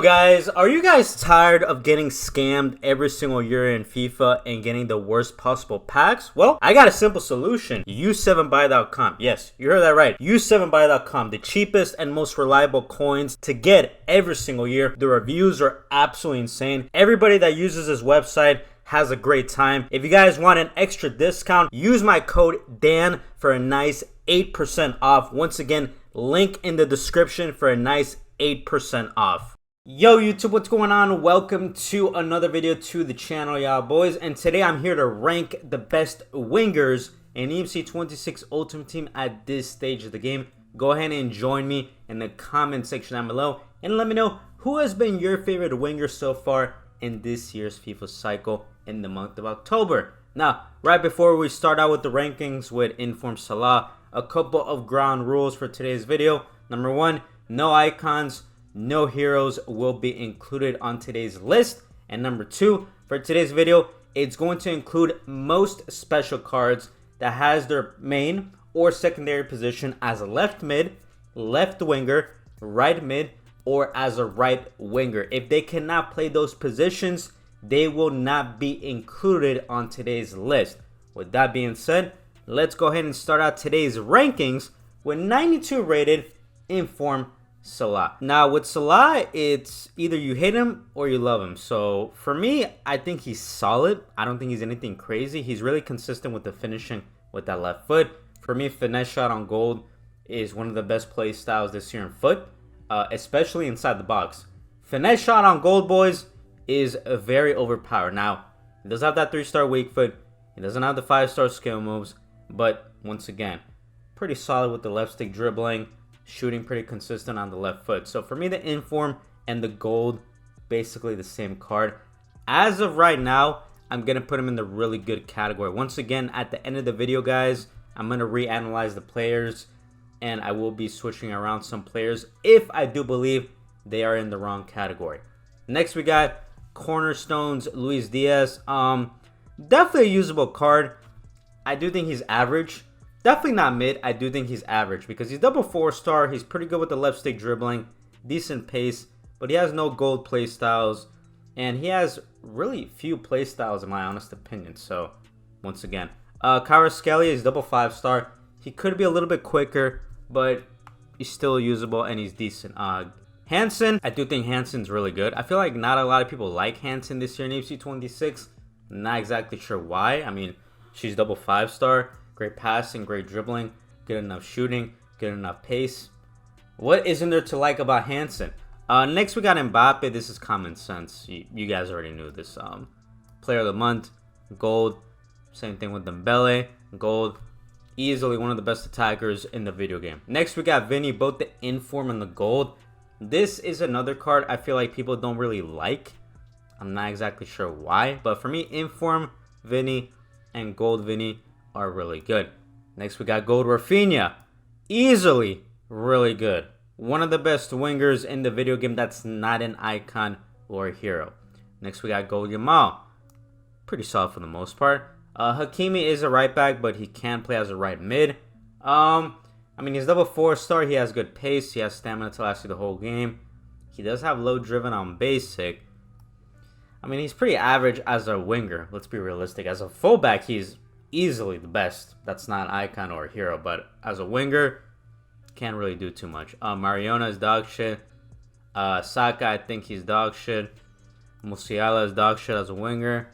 Yo guys, are you guys tired of getting scammed every single year in FIFA and getting the worst possible packs? Well, I got a simple solution. Use7buy.com. Yes, you heard that right. Use7buy.com, the cheapest and most reliable coins to get every single year. The reviews are absolutely insane. Everybody that uses this website has a great time. If you guys want an extra discount, use my code DAN for a nice 8% off. Once again, link in the description for a nice 8% off. Yo YouTube, what's going on? Welcome to another video to the channel, y'all boys, and today I'm here to rank the best wingers in EMC 26 Ultimate Team at this stage of the game. Go ahead and join me in the comment section down below and let me know who has been your favorite winger so far in this year's FIFA cycle in the month of October. Now, right before we start out with the rankings with Inform Salah, a couple of ground rules for today's video. Number one, no icons, no heroes will be included on today's list. And number two, for today's video, it's going to include most special cards that has their main or secondary position as a left mid, left winger, right mid, or as a right winger. If they cannot play those positions, they will not be included on today's list. With that being said, let's go ahead and start out today's rankings with 92 rated Inform Salah. Now with Salah, it's either you hate him or you love him. So for me, I think he's solid. I don't think he's anything crazy. He's really consistent with the finishing with that left foot. For me, finesse shot on gold is one of the best play styles this year in foot, especially inside the box. Finesse shot on gold, boys, is very overpowered. Now, he doesn't have that 3-star weak foot. He doesn't have the 5-star skill moves. But once again, pretty solid with the left stick dribbling. Shooting pretty consistent on the left foot. So for me, the Inform and the gold, basically the same card. As of right now, I'm going to put him in the really good category. Once again, at the end of the video, guys, I'm going to reanalyze the players. And I will be switching around some players if I do believe they are in the wrong category. Next, we got Cornerstones, Luis Diaz. Definitely a usable card. I do think he's average. Definitely not mid. I do think he's average because he's double 4-star. He's pretty good with the left stick dribbling, decent pace, but he has no gold play styles, and he has really few play styles in my honest opinion. So once again, Kvaratskhelia is double 5-star. He could be a little bit quicker, but he's still usable and he's decent. Hansen, I do think Hansen's really good. I feel like not a lot of people like Hansen this year in EMC 26. Not exactly sure why. I mean, she's double 5-star. Great passing, great dribbling, good enough shooting, good enough pace. What isn't there to like about Hansen? Next, we got Mbappe. This is common sense. You guys already knew this. Player of the month, gold. Same thing with Dembele, gold. Easily one of the best attackers in the video game. Next, we got Vinny, both the Inform and the gold. This is another card I feel like people don't really like. I'm not exactly sure why, but for me, Inform Vinny and gold Vinny are really good. Next, we got gold Rafinha. Easily really good. One of the best wingers in the video game that's not an icon or a hero. Next, we got gold Yamal. Pretty solid for the most part. Hakimi is a right back, but he can play as a right mid. I mean, he's double 4-star. He has good pace. He has stamina to last you the whole game. He does have low driven on basic. I mean, he's pretty average as a winger. Let's be realistic. As a fullback, he's easily the best. That's not an icon or a hero, but as a winger, can't really do too much. Mariona is dog shit. Saka, I think he's dog shit. Musiala is dog shit as a winger.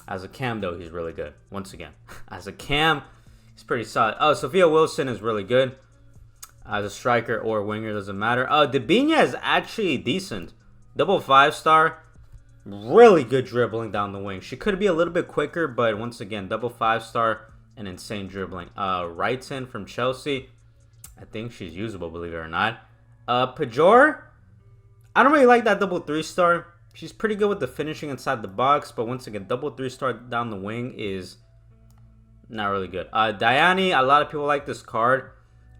As a cam, though, he's really good. Once again, as a cam, he's pretty solid. Oh, Sophia Wilson is really good. As a striker or winger, doesn't matter. Debinha is actually decent. Double 5-star. Really good dribbling down the wing. She could be a little bit quicker, but once again, double 5-star and insane dribbling. Wrighton from Chelsea. I think she's usable, believe it or not. Pajor. I don't really like that double 3-star. She's pretty good with the finishing inside the box, but once again, double 3-star down the wing is not really good. Diani, a lot of people like this card.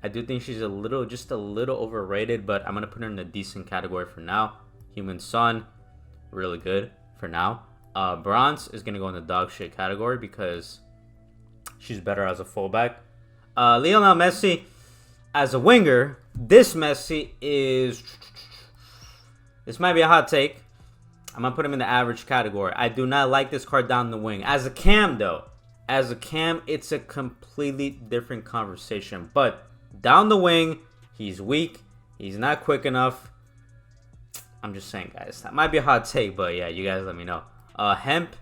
I do think she's just a little overrated, but I'm going to put her in a decent category for now. Human Son. Really good for now. Bronze is going to go in the dog shit category because she's better as a fullback. Lionel Messi as a winger. This Messi is This might be a hot take. I'm going to put him in the average category. I do not like this card down the wing. As a cam, though. As a cam, it's a completely different conversation. But down the wing, he's weak. He's not quick enough. I'm just saying, guys. That might be a hot take, but yeah, you guys let me know. Hemp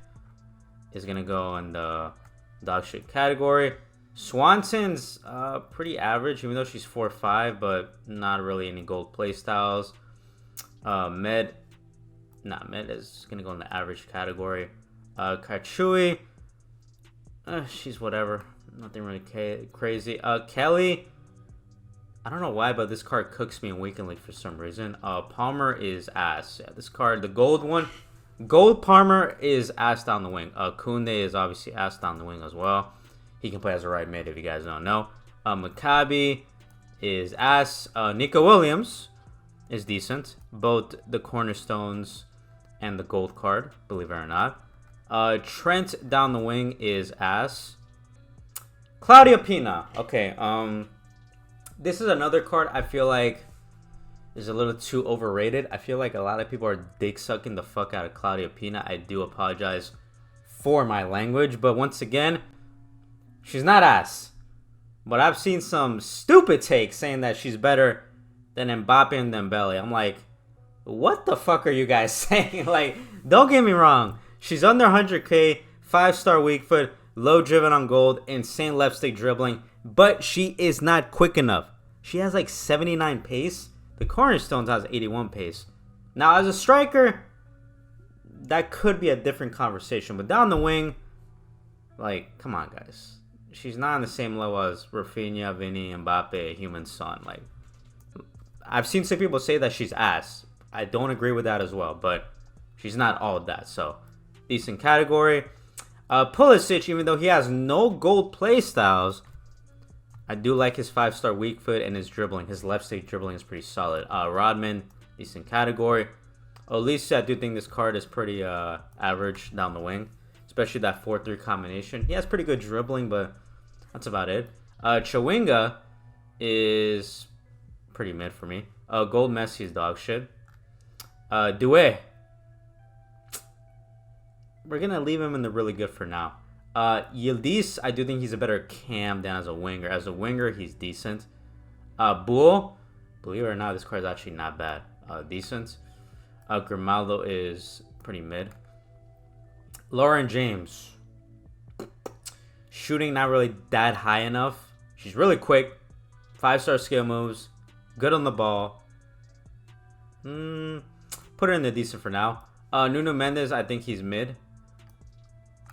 is going to go in the dog shit category. Swanson's pretty average, even though she's 4-5, but not really any gold playstyles. Med is going to go in the average category. Kachui, she's whatever. Nothing really crazy. Kelly, I don't know why, but this card cooks me in Weekend League for some reason. Palmer is ass. Yeah, this card, the gold one. Gold Palmer is ass down the wing. Kunde is obviously ass down the wing as well. He can play as a right mid if you guys don't know. Maccabi is ass. Nico Williams is decent. Both the cornerstones and the gold card, believe it or not. Trent down the wing is ass. Claudia Pina. Okay, this is another card I feel like is a little too overrated. I feel like a lot of people are dick sucking the fuck out of Claudia Pina. I do apologize for my language, but once again, she's not ass. But I've seen some stupid takes saying that she's better than Mbappe and Dembele. I'm like, what the fuck are you guys saying? Like, don't get me wrong. She's under 100k, 5-star weak foot, low driven on gold, insane left stick dribbling, but she is not quick enough. She has like 79 pace. The Cornerstones has 81 pace. Now, as a striker, that could be a different conversation. But down the wing, like, come on, guys. She's not on the same level as Rafinha, Vinny, Mbappe, Human Son. Like, I've seen some people say that she's ass. I don't agree with that as well, but she's not all of that. So, decent category. Pulisic, even though he has no gold play styles, I do like his 5-star weak foot and his dribbling. His left stick dribbling is pretty solid. Rodman, decent category. Olise, I do think this card is pretty average down the wing, especially that 4-3 combination. He has pretty good dribbling, but that's about it. Chawinga is pretty mid for me. Gold Messi is dog shit. Doué, we're going to leave him in the really good for now. Yildiz, I do think he's a better cam than as a winger. As a winger, he's decent. Bull, believe it or not, this card is actually not bad. Decent. Grimaldo is pretty mid. Lauren James, shooting not really that high enough. She's really quick. 5-star skill moves. Good on the ball. Put her in the decent for now. Nuno Mendes, I think he's mid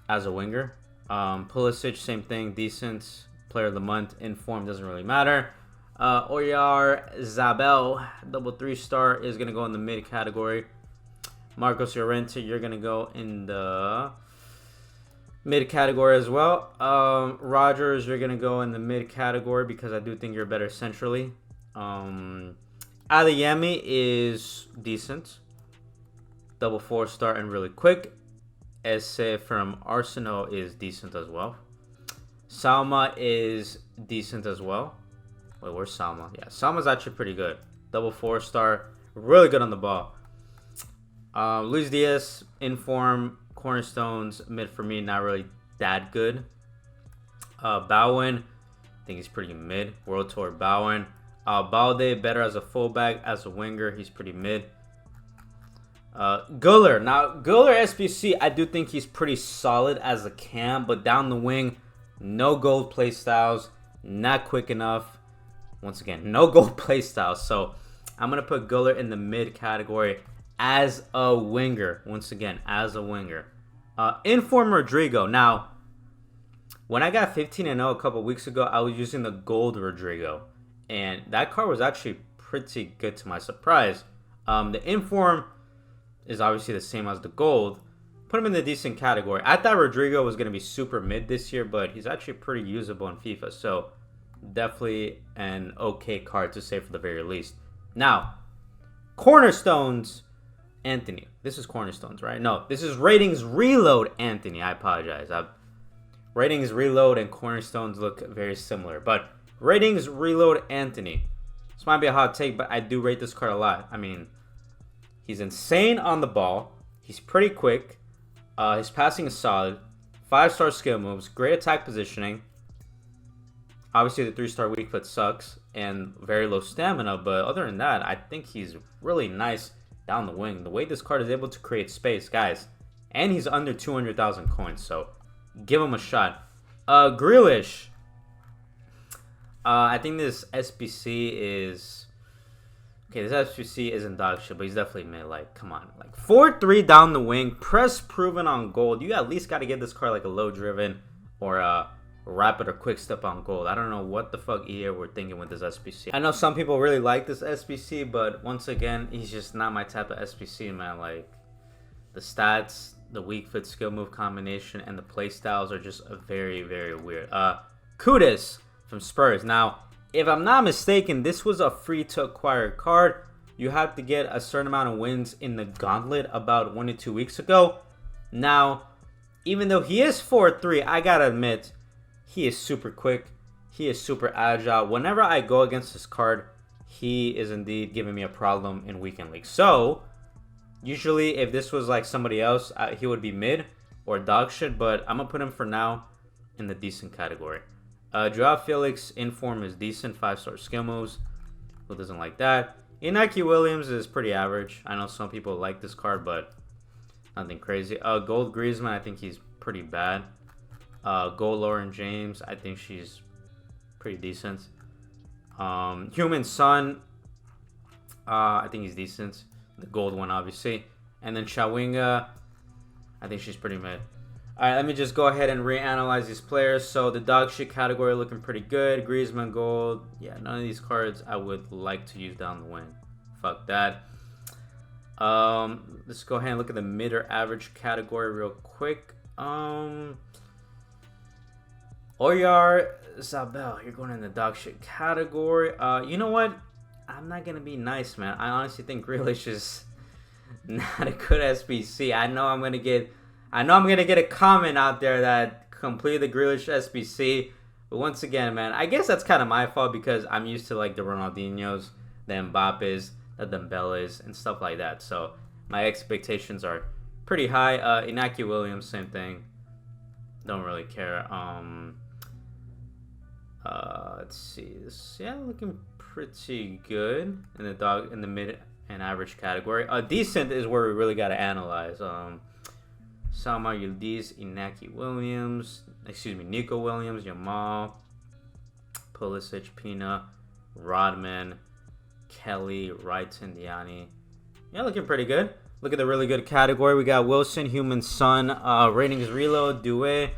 as a winger. Pulisic, same thing, decent. Player of the month, in form, doesn't really matter. Oyar Zabel, double 3-star, is going to go in the mid category. Marcos Llorente, you're going to go in the mid category as well. Rogers, you're going to go in the mid category because I do think you're better centrally. Adeyemi is decent. Double 4-star and really quick. Esse from Arsenal is decent as well. Salma is decent as well. Wait, where's Salma? Yeah, Salma's actually pretty good. Double 4-star, really good on the ball. Luis Diaz, in form, cornerstones, mid for me, not really that good. Bowen, I think he's pretty mid. World Tour Bowen. Balde, better as a fullback, as a winger, he's pretty mid. Guller. Now, Guller SBC, I do think he's pretty solid as a cam, but down the wing, no gold play styles, not quick enough. Once again, no gold play styles. So, I'm going to put Guller in the mid category as a winger. Once again, as a winger. Inform Rodrigo. Now, when I got 15-0 a couple weeks ago, I was using the gold Rodrigo. And that card was actually pretty good to my surprise. The Inform is obviously the same as the gold. Put him in the decent category. I thought Rodrigo was going to be super mid this year, but he's actually pretty usable in FIFA. So, definitely an okay card to say for the very least. Now, Cornerstones, Anthony. This is Cornerstones, right? No, this is Ratings Reload Anthony. I apologize. Ratings Reload and Cornerstones look very similar. But Ratings Reload Anthony. This might be a hot take, but I do rate this card a lot. I mean, He's insane on the ball. He's pretty quick. His passing is solid. 5-star skill moves. Great attack positioning. Obviously, the 3-star weak foot sucks. And very low stamina. But other than that, I think he's really nice down the wing. The way this card is able to create space, guys. And he's under 200,000 coins. So, give him a shot. Grealish. I think this SBC is... Okay, this SBC isn't dog shit, but he's definitely mid. Like, come on. Like, 4-3 down the wing. Press proven on gold. You at least got to give this card like a low driven or a rapid or quick step on gold. I don't know what the fuck EA were thinking with this SBC. I know some people really like this SBC, but once again, he's just not my type of SBC, man. Like, the stats, the weak foot skill move combination, and the play styles are just very, very weird. Kudus from Spurs. Now, if I'm not mistaken, this was a free-to-acquire card. You have to get a certain amount of wins in the gauntlet about 1 to 2 weeks ago. Now, even though he is 4-3, I gotta admit, he is super quick. He is super agile. Whenever I go against this card, he is indeed giving me a problem in weekend league. So, usually if this was like somebody else, he would be mid or dog shit. But I'm gonna put him for now in the decent category. Joao Felix in form is decent. 5-star skill moves. Who doesn't like that? Inaki Williams is pretty average. I know some people like this card, but nothing crazy. Gold Griezmann, I think he's pretty bad. Gold Lauren James, I think she's pretty decent. Human Sun, I think he's decent. The gold one, obviously. And then Chawinga, I think she's pretty mid. Alright, let me just go ahead and reanalyze these players. So the dog shit category looking pretty good. Griezmann gold. Yeah, none of these cards I would like to use down the wing. Fuck that. Let's go ahead and look at the mid or average category real quick. Oyar Zabel, you're going in the dog shit category. You know what? I'm not gonna be nice, man. I honestly think Grealish is not a good SBC. I know I'm gonna get a comment out there that completed the Grealish SBC. But once again, man, I guess that's kind of my fault because I'm used to like the Ronaldinhos, the Mbappes, the Dembeles, and stuff like that. So my expectations are pretty high. Inaki Williams, same thing. Don't really care. Let's see. This, yeah, looking pretty good in the mid and average category. Decent is where we really got to analyze. Salma Yildiz, Inaki Williams, Nico Williams, Yamal, Pulisic, Pina, Rodman, Kelly, Wrighton, Diani. Yeah, looking pretty good. Look at the really good category. We got Wilson, Human Son, Ratings Reload, Due,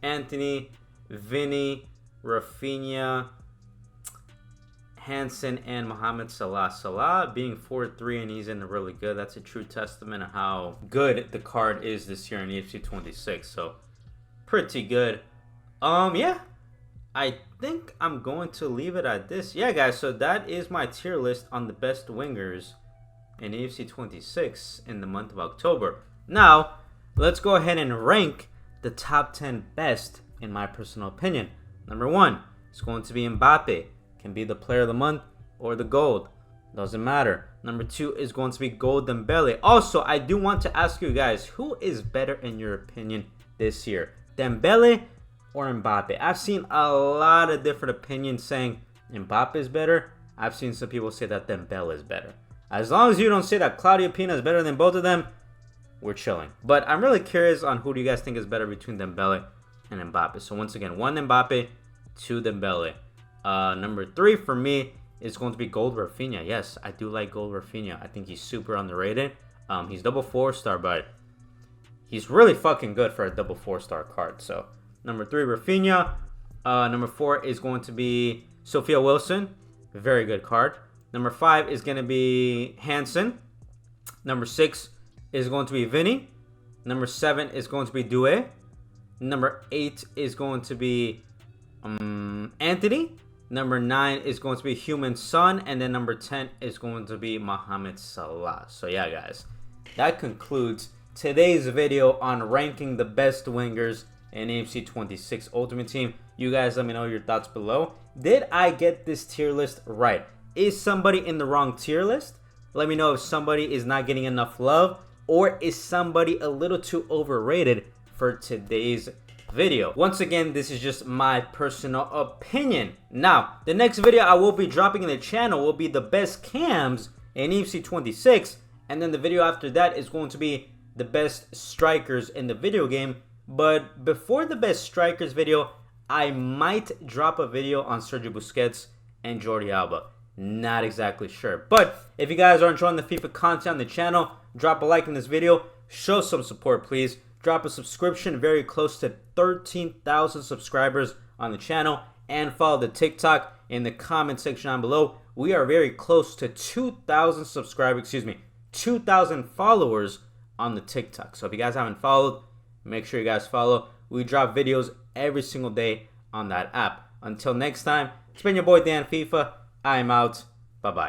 Anthony, Vinny, Rafinha, Hansen, and Mohamed Salah. Salah being 4-3 and he's in the really good. That's a true testament of how good the card is this year in EFC 26. So, pretty good. Yeah. I think I'm going to leave it at this. Yeah, guys. So, that is my tier list on the best wingers in EFC 26 in the month of October. Now, let's go ahead and rank the top 10 best in my personal opinion. Number 1 is going to be Mbappe. Can be the player of the month or the gold. Doesn't matter. Number 2 is going to be Gold Dembele. Also, I do want to ask you guys, who is better in your opinion this year? Dembele or Mbappe? I've seen a lot of different opinions saying Mbappe is better. I've seen some people say that Dembele is better. As long as you don't say that Claudio Pina is better than both of them, we're chilling. But I'm really curious on who do you guys think is better between Dembele and Mbappe. So once again, 1 Mbappe, 2 Dembele. Number 3 for me is going to be Gold Rafinha. Yes, I do like Gold Rafinha. I think he's super underrated. He's double 4-star, but he's really fucking good for a double 4-star card. So, number 3, Rafinha. Number 4 is going to be Sophia Wilson. Very good card. Number 5 is going to be Hansen. Number 6 is going to be Vinny. Number 7 is going to be Due. Number 8 is going to be Anthony. Number 9 is going to be Human Son. And then number 10 is going to be Mohamed Salah. So yeah, guys, that concludes today's video on ranking the best wingers in AFC 26 Ultimate Team. You guys let me know your thoughts below. Did I get this tier list right? Is somebody in the wrong tier list? Let me know if somebody is not getting enough love, or is somebody a little too overrated for today's video. Once again, this is just my personal opinion. Now, the next video I will be dropping in the channel will be the best cams in EFC 26, and then the video after that is going to be the best strikers in the video game. But before the best strikers video, I might drop a video on Sergio Busquets and Jordi Alba. Not exactly sure. But if you guys are enjoying the FIFA content on the channel, drop a like in this video. Show some support, please. Drop a subscription, very close to 13,000 subscribers on the channel. And follow the TikTok in the comment section down below. We are very close to 2,000 subscribers, 2,000 followers on the TikTok. So if you guys haven't followed, make sure you guys follow. We drop videos every single day on that app. Until next time, it's been your boy Dan FIFA. I'm out. Bye-bye.